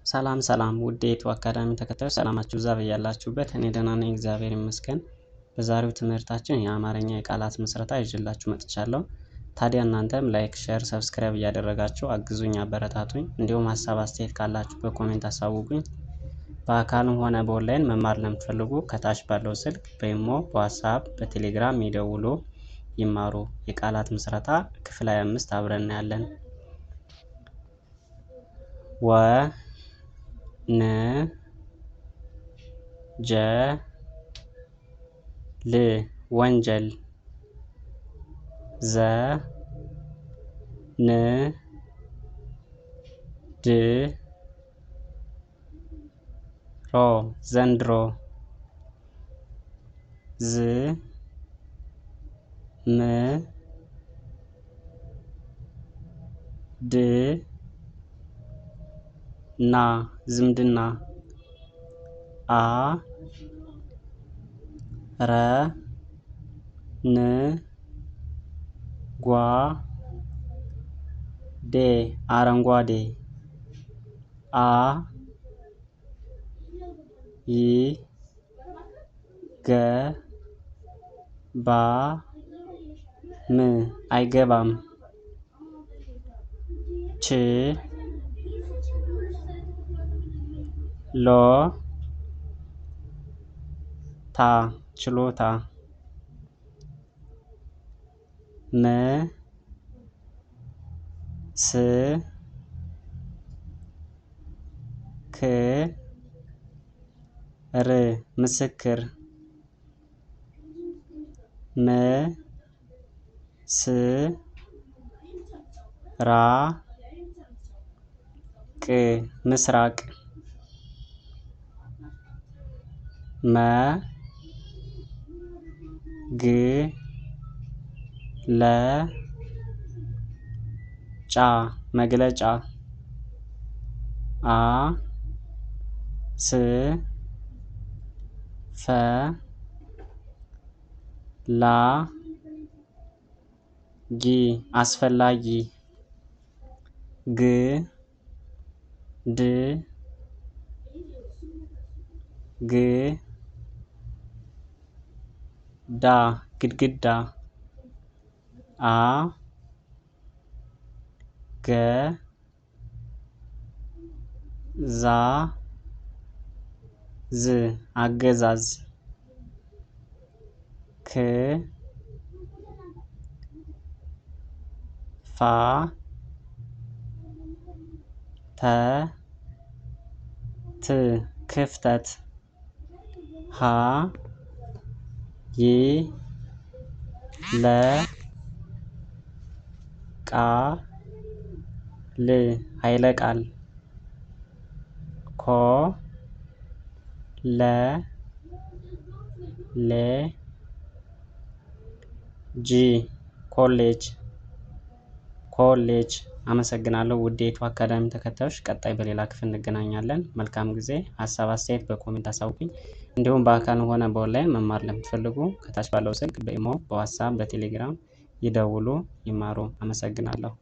ሰላም ሰላም ውድ የኢትዮ አካዳሚ ተከታዮች ሰላማችሁ ይብዛ በያላችሁበት። እኔ ደህና ነኝ እግዚአብሔር ይመስገን። በዛሬው ትምህርታችን የአማርኛ የቃላት ምስረታ ይዤላችሁ መጥቻለሁ። ታዲያ እናንተም ላይክ፣ ሼር፣ ሰብስክራይብ እያደረጋችሁ አግዙኝ፣ አበረታቱኝ። እንዲሁም ሀሳብ አስተያየት ካላችሁ በኮሜንት አሳውቁኝ። በአካልም ሆነ በኦንላይን መማር ለምትፈልጉ ከታች ባለው ስልክ በኢሞ፣ በዋትስአፕ፣ በቴሌግራም ይደውሉ ይማሩ። የቃላት ምስረታ ክፍል 25 አብረን እናያለን። ወንጀል ዘንድሮ ዝምድና አረንጓዴ አይገባም ችሎታ ምስክር ምስራቅ መግለጫ አስፈላጊ ግድግዳ አገዛዝ ክፍተት ኃይለ ቃል ኮሌጅ። አመሰግናለሁ ውድ የኢትዮ አካዳሚ ተከታዮች። ቀጣይ በሌላ ክፍል እንገናኛለን። መልካም ጊዜ። ሀሳብ አስተያየት በኮሜንት አሳውቁኝ። እንዲሁም በአካል ሆነ በኦንላይን መማር ለምትፈልጉ ከታች ባለው ስልክ በኢሞ፣ በዋትስአፕ፣ በቴሌግራም ይደውሉ ይማሩ። አመሰግናለሁ።